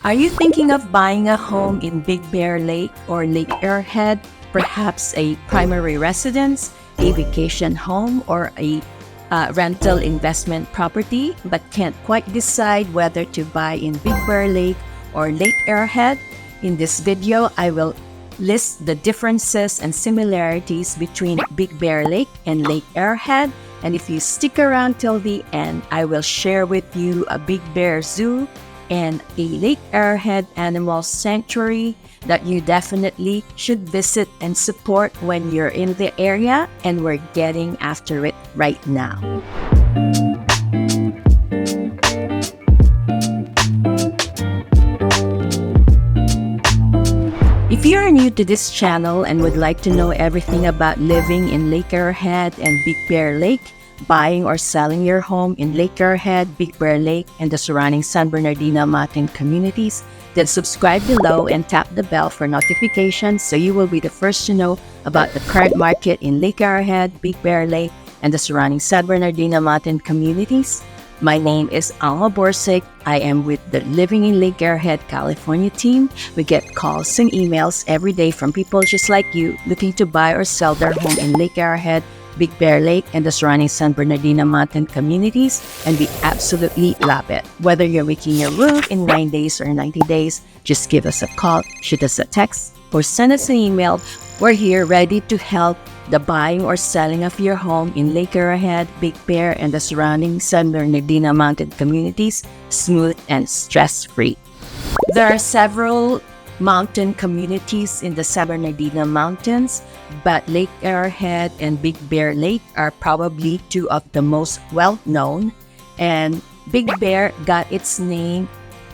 Are you thinking of buying a home in Big Bear Lake or Lake Arrowhead, perhaps a primary residence, a vacation home, or a rental investment property, but can't quite decide whether to buy in Big Bear Lake or Lake Arrowhead? In this video, I will list the differences and similarities between Big Bear Lake and Lake Arrowhead. And if you stick around till the end, I will share with you a Big Bear Zoo and a Lake Arrowhead Animal Sanctuary that you definitely should visit and support when you're in the area, and we're getting after it right now. If you're new to this channel and would like to know everything about living in Lake Arrowhead and Big Bear Lake, buying or selling your home in Lake Arrowhead, Big Bear Lake, and the surrounding San Bernardino Mountain communities, then subscribe below and tap the bell for notifications so you will be the first to know about the current market in Lake Arrowhead, Big Bear Lake, and the surrounding San Bernardino Mountain communities. My name is Alma Borcuk. I am with the Living in Lake Arrowhead, California team. We get calls and emails every day from people just like you looking to buy or sell their home in Lake Arrowhead, Big Bear Lake, and the surrounding San Bernardino Mountain communities, and we absolutely love it. Whether you're making your move in 9 days or 90 days, just give us a call, shoot us a text, or send us an email. We're here ready to help the buying or selling of your home in Lake Arrowhead, Big Bear, and the surrounding San Bernardino Mountain communities smooth and stress-free. There are several mountain communities in the San Bernardino Mountains, but Lake Arrowhead and Big Bear Lake are probably two of the most well-known. And Big Bear got its name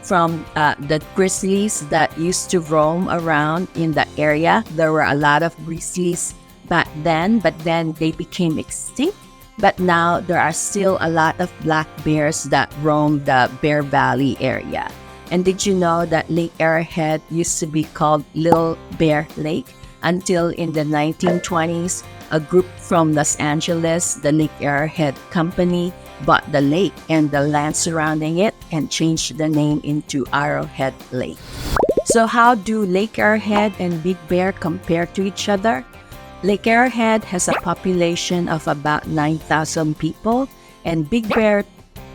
from the grizzlies that used to roam around in the area. There were a lot of grizzlies back then, but then they became extinct. But now there are still a lot of black bears that roam the Bear Valley area. And did you know that Lake Arrowhead used to be called Little Bear Lake until in the 1920s, a group from Los Angeles, the Lake Arrowhead Company, bought the lake and the land surrounding it and changed the name into Arrowhead Lake. So how do Lake Arrowhead and Big Bear compare to each other? Lake Arrowhead has a population of about 9,000 people, and Big Bear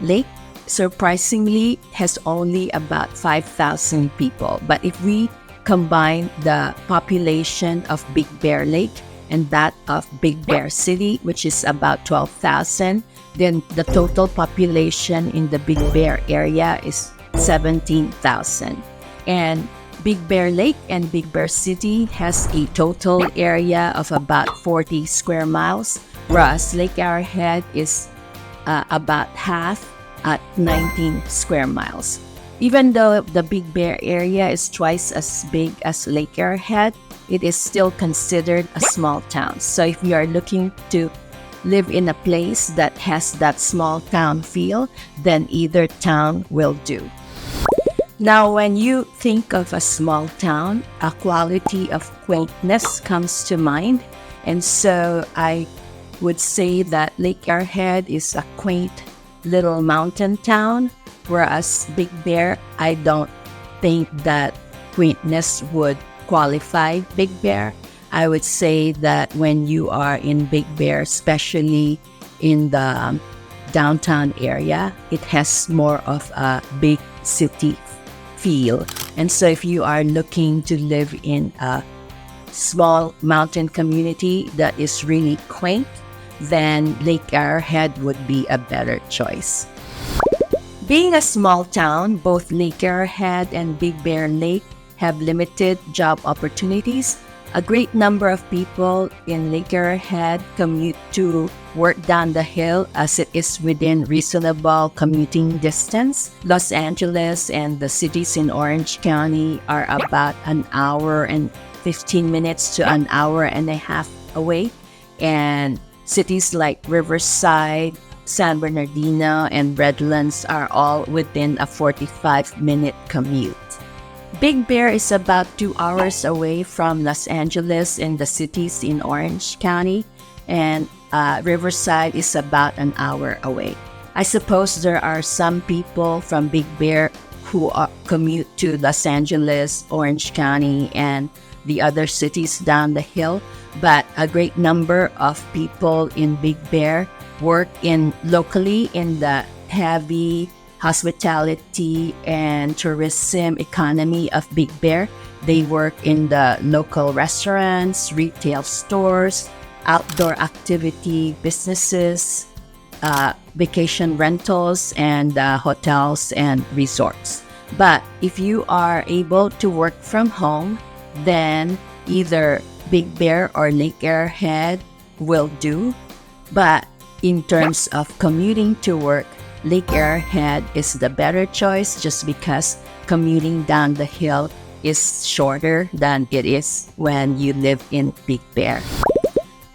Lake surprisingly has only about 5,000 people. But if we combine the population of Big Bear Lake and that of Big Bear City, which is about 12,000, then the total population in the Big Bear area is 17,000. And Big Bear Lake and Big Bear City has a total area of about 40 square miles, whereas Lake Arrowhead is about half at 19 square miles. Even though the Big Bear area is twice as big as Lake Arrowhead, it is still considered a small town. So if you are looking to live in a place that has that small town feel, then either town will do. Now, when you think of a small town, a quality of quaintness comes to mind. And so I would say that Lake Arrowhead is a quaint little mountain town, whereas Big Bear, I don't think that quaintness would qualify Big Bear. I would say that when you are in Big Bear, especially in the downtown area, it has more of a big city feel. And so if you are looking to live in a small mountain community that is really quaint, then Lake Arrowhead would be a better choice. Being a small town, both Lake Arrowhead and Big Bear Lake have limited job opportunities. A great number of people in Lake Arrowhead commute to work down the hill as it is within reasonable commuting distance. Los Angeles and the cities in Orange County are about an hour and 15 minutes to an hour and a half away. And cities like Riverside, San Bernardino, and Redlands are all within a 45-minute commute. Big Bear is about 2 hours away from Los Angeles and the cities in Orange County, and Riverside is about an hour away. I suppose there are some people from Big Bear who commute to Los Angeles, Orange County, and the other cities down the hill. But a great number of people in Big Bear work locally in the heavy hospitality and tourism economy of Big Bear. They work in the local restaurants, retail stores, outdoor activity businesses, vacation rentals, and hotels and resorts. But if you are able to work from home, then either Big Bear or Lake Arrowhead will do. But in terms of commuting to work, Lake Arrowhead is the better choice just because commuting down the hill is shorter than it is when you live in Big Bear.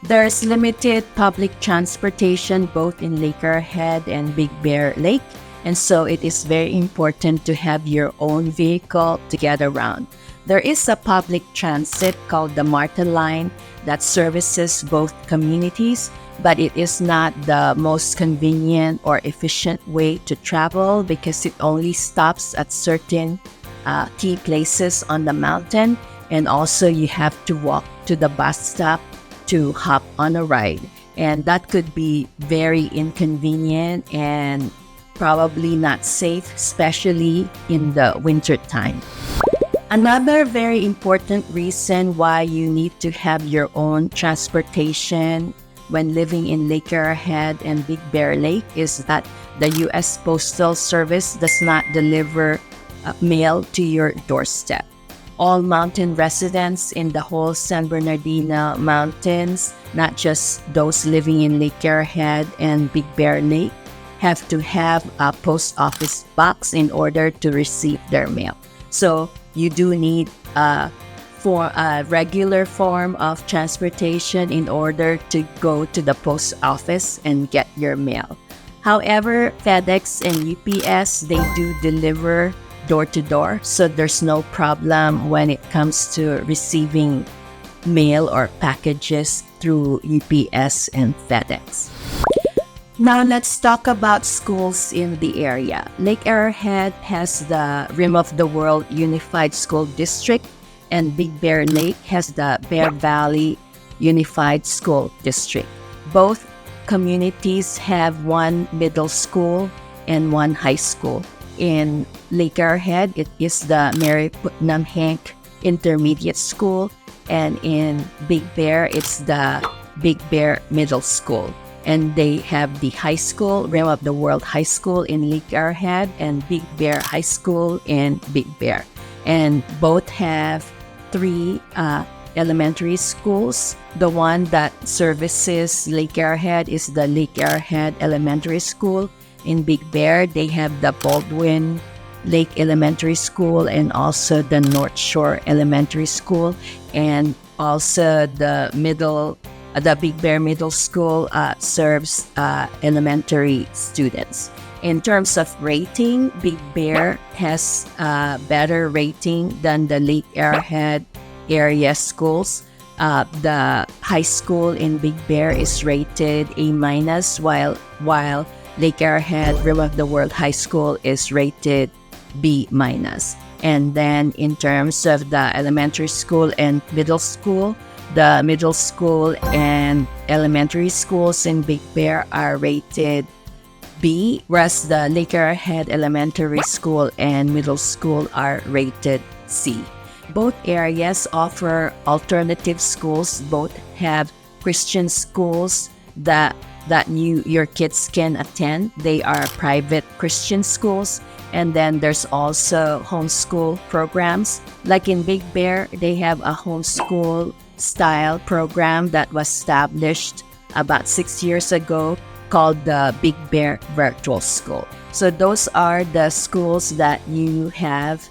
There's limited public transportation both in Lake Arrowhead and Big Bear Lake, and so it is very important to have your own vehicle to get around. There is a public transit called the MARTA line that services both communities, but it is not the most convenient or efficient way to travel because it only stops at certain key places on the mountain, and also you have to walk to the bus stop to hop on a ride. And that could be very inconvenient and probably not safe, especially in the winter time. Another very important reason why you need to have your own transportation when living in Lake Arrowhead and Big Bear Lake is that the U.S. Postal Service does not deliver mail to your doorstep. All mountain residents in the whole San Bernardino Mountains, not just those living in Lake Arrowhead and Big Bear Lake, have to have a post office box in order to receive their mail. So you do need for a regular form of transportation in order to go to the post office and get your mail. However, FedEx and UPS, they do deliver door to door, so there's no problem when it comes to receiving mail or packages through UPS and FedEx. Now let's talk about schools in the area. Lake Arrowhead has the Rim of the World Unified School District, and Big Bear Lake has the Bear Valley Unified School District. Both communities have one middle school and one high school. In Lake Arrowhead, it is the Mary Putnam Hank Intermediate School, and in Big Bear, it's the Big Bear Middle School. And they have the high school, Rim of the World High School in Lake Arrowhead, and Big Bear High School in Big Bear. And both have 3 elementary schools. The one that services Lake Arrowhead is the Lake Arrowhead Elementary School. In Big Bear, they have the Baldwin Lake Elementary School and also the North Shore Elementary School, and also the Big Bear Middle School serves elementary students. In terms of rating, Big Bear has a better rating than the Lake Arrowhead area schools. The high school in Big Bear is rated A-, while Lake Arrowhead Rim of the World High School is rated B-. And then in terms of the elementary school and middle school, the middle school and elementary schools in Big Bear are rated B, whereas the Lake Arrowhead Elementary School and middle school are rated C. Both areas offer alternative schools. Both have Christian schools that your kids can attend. They are private Christian schools. And then there's also homeschool programs. Like in Big Bear, they have a homeschool style program that was established about 6 years ago called the Big Bear Virtual School. So those are the schools that you have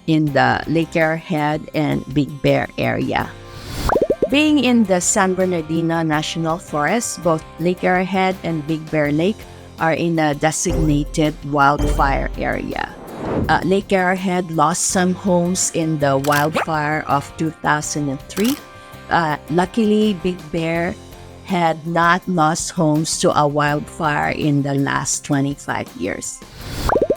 in the Lake Arrowhead and Big Bear area. Being in the San Bernardino National Forest, both Lake Arrowhead and Big Bear Lake are in a designated wildfire area. Lake Arrowhead lost some homes in the wildfire of 2003. Luckily, Big Bear had not lost homes to a wildfire in the last 25 years.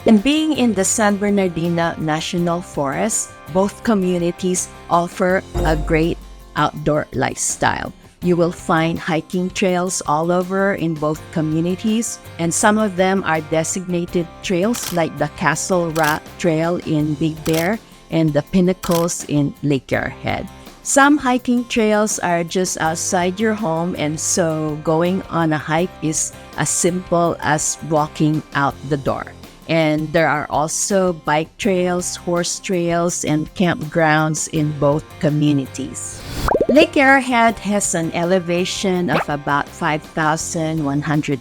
And being in the San Bernardino National Forest, both communities offer a great outdoor lifestyle. You will find hiking trails all over in both communities, and some of them are designated trails like the Castle Rock Trail in Big Bear and the Pinnacles in Lake Arrowhead. Some hiking trails are just outside your home, and so going on a hike is as simple as walking out the door. And there are also bike trails, horse trails, and campgrounds in both communities. Lake Arrowhead has an elevation of about 5,100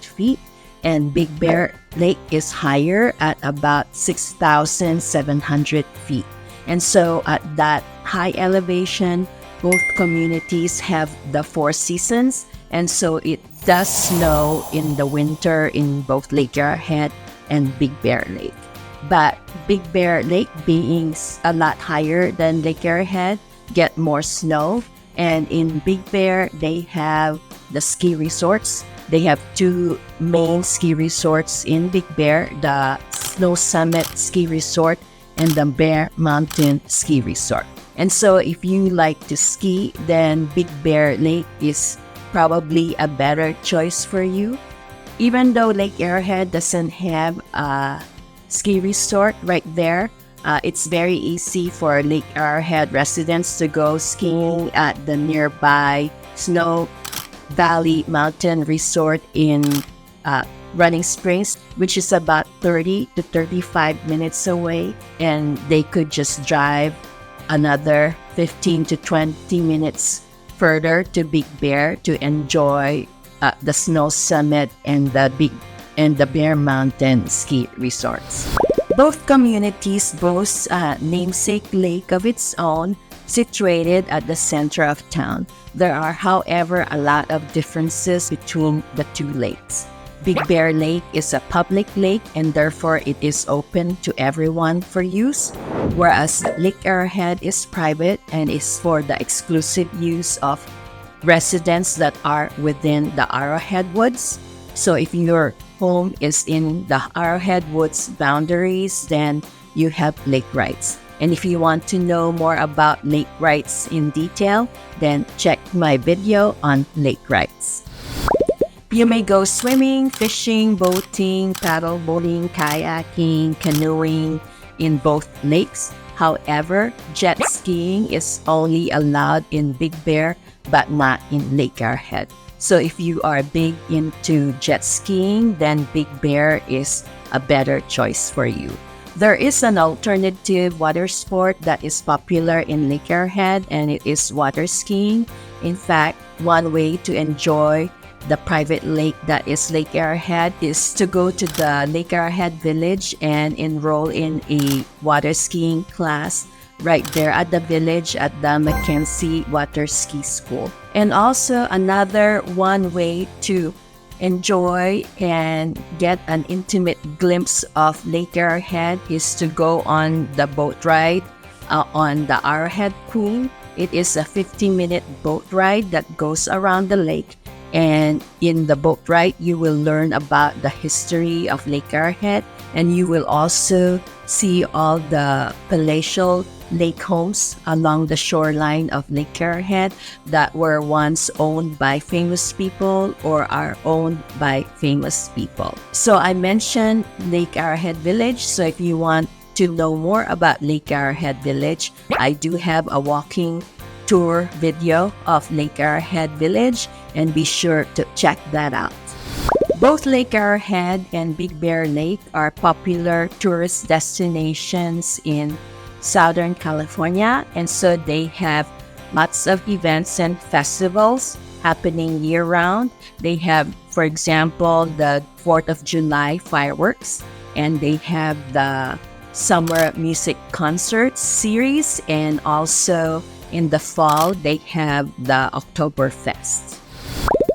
feet, and Big Bear Lake is higher at about 6,700 feet. And so at that high elevation, both communities have the 4 seasons, and so it does snow in the winter in both Lake Arrowhead and Big Bear Lake. But Big Bear Lake, being a lot higher than Lake Arrowhead, get more snow. And in Big Bear, they have the ski resorts. They have 2 main ski resorts in Big Bear, the Snow Summit Ski Resort and the Bear Mountain Ski Resort. And so if you like to ski, then Big Bear Lake is probably a better choice for you. Even though Lake Arrowhead doesn't have a ski resort right there, it's very easy for Lake Arrowhead residents to go skiing at the nearby Snow Valley Mountain Resort in Running Springs, which is about 30 to 35 minutes away, and they could just drive another 15 to 20 minutes further to Big Bear to enjoy the Snow Summit and the Bear Mountain ski resorts. Both communities boast a namesake lake of its own, situated at the center of town. There are, however, a lot of differences between the 2 lakes. Big Bear Lake is a public lake, and therefore it is open to everyone for use, whereas Lake Arrowhead is private and is for the exclusive use of residents that are within the Arrowhead Woods. So if your home is in the Arrowhead Woods boundaries, then you have lake rights. And if you want to know more about lake rights in detail, then check my video on lake rights. You may go swimming, fishing, boating, paddle boating, kayaking, canoeing in both lakes. However, jet skiing is only allowed in Big Bear, but not in Lake Arrowhead. So if you are big into jet skiing, then Big Bear is a better choice for you. There is an alternative water sport that is popular in Lake Arrowhead, and it is water skiing. In fact, one way to enjoy the private lake that is Lake Arrowhead is to go to the Lake Arrowhead Village and enroll in a water skiing class right there at the village at the Mackenzie Water Ski School. And also another one way to enjoy and get an intimate glimpse of Lake Arrowhead is to go on the boat ride on the Arrowhead Queen. It is a 50-minute boat ride that goes around the lake. And in the boat ride, you will learn about the history of Lake Arrowhead, and you will also see all the palatial lake homes along the shoreline of Lake Arrowhead that were once owned by famous people or are owned by famous people. So I mentioned Lake Arrowhead Village. So if you want to know more about Lake Arrowhead Village, I do have a walking tour video of Lake Arrowhead Village, and be sure to check that out. Both Lake Arrowhead and Big Bear Lake are popular tourist destinations in Southern California, and so they have lots of events and festivals happening year-round. They have, for example, the 4th of July fireworks, and they have the Summer Music Concerts series, and also in the fall, they have the Oktoberfest.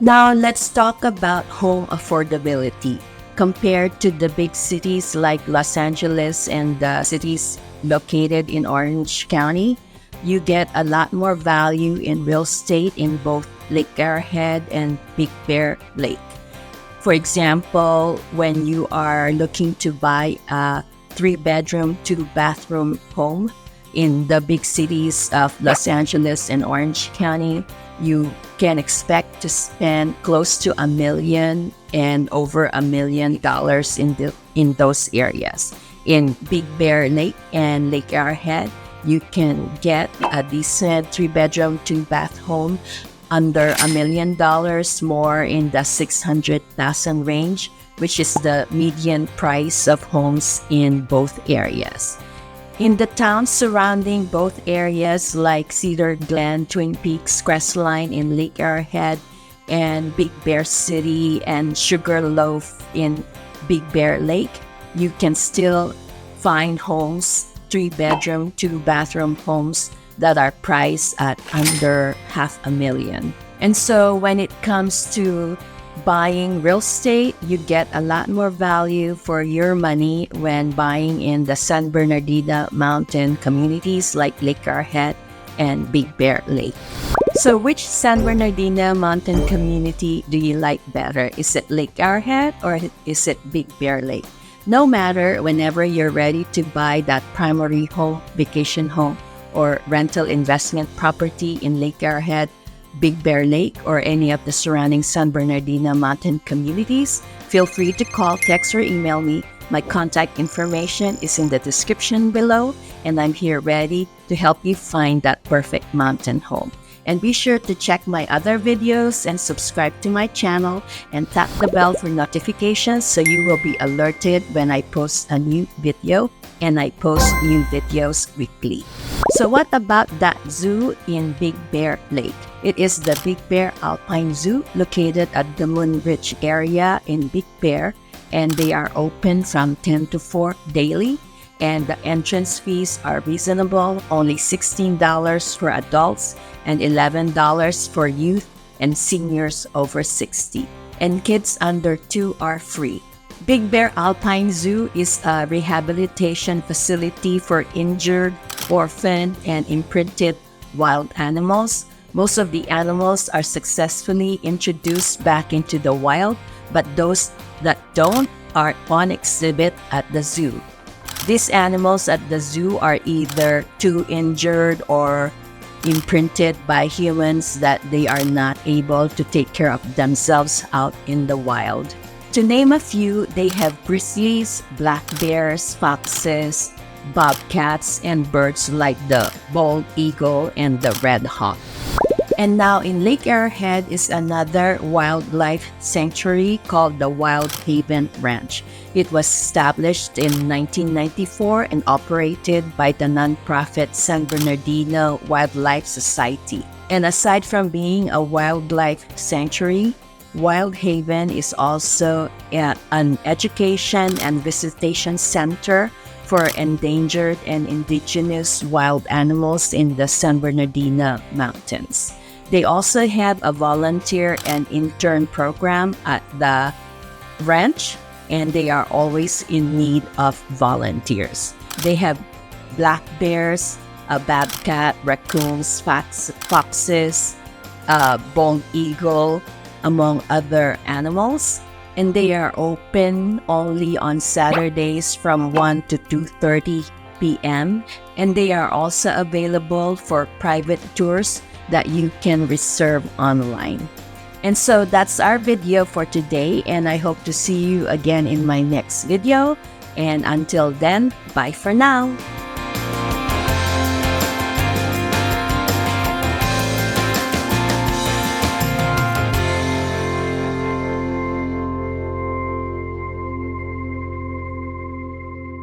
Now, let's talk about home affordability. Compared to the big cities like Los Angeles and the cities located in Orange County, you get a lot more value in real estate in both Lake Arrowhead and Big Bear Lake. For example, when you are looking to buy a 3-bedroom, 2-bathroom home in the big cities of Los Angeles and Orange County, you can expect to spend close to $1 million and over $1 million in those areas. In Big Bear Lake and Lake Arrowhead, you can get a decent 3-bedroom, 2-bath home under $1 million, more in the $600,000 range, which is the median price of homes in both areas. In the towns surrounding both areas like Cedar Glen, Twin Peaks, Crestline in Lake Arrowhead, and Big Bear City and Sugarloaf in Big Bear Lake, you can still find homes, 3-bedroom, 2-bathroom homes that are priced at under $500,000. And so when it comes to buying real estate, you get a lot more value for your money when buying in the San Bernardino Mountain communities like Lake Arrowhead and Big Bear Lake. So which San Bernardino Mountain community do you like better? Is it Lake Arrowhead or is it Big Bear Lake? No matter, whenever you're ready to buy that primary home, vacation home, or rental investment property in Lake Arrowhead, Big Bear Lake, or any of the surrounding San Bernardino Mountain communities, feel free to call, text, or email me. My contact information is in the description below, and I'm here ready to help you find that perfect mountain home. And be sure to check my other videos and subscribe to my channel and tap the bell for notifications so you will be alerted when I post a new video, and I post new videos weekly. So what about that zoo in Big Bear Lake? It is the Big Bear Alpine Zoo located at the Moonridge area in Big Bear, and they are open from 10 to 4 daily, and the entrance fees are reasonable, only $16 for adults and $11 for youth and seniors over 60, and kids under 2 are free. Big Bear Alpine Zoo is a rehabilitation facility for injured, orphaned, and imprinted wild animals. Most of the animals are successfully introduced back into the wild, but those that don't are on exhibit at the zoo. These animals at the zoo are either too injured or imprinted by humans that they are not able to take care of themselves out in the wild. To name a few, they have grizzlies, black bears, foxes, bobcats, and birds like the bald eagle and the red hawk. And now in Lake Arrowhead is another wildlife sanctuary called the Wildhaven Ranch. It was established in 1994 and operated by the nonprofit San Bernardino Wildlife Society. And aside from being a wildlife sanctuary, Wildhaven is also an education and visitation center for endangered and indigenous wild animals in the San Bernardino Mountains. They also have a volunteer and intern program at the ranch, and they are always in need of volunteers. They have black bears, a bobcat, raccoons, foxes, bald eagle, among other animals, and they are open only on Saturdays from 1 to 2:30 p.m. and they are also available for private tours that you can reserve online. And so that's our video for today, and I hope to see you again in my next video. And until then, bye for now.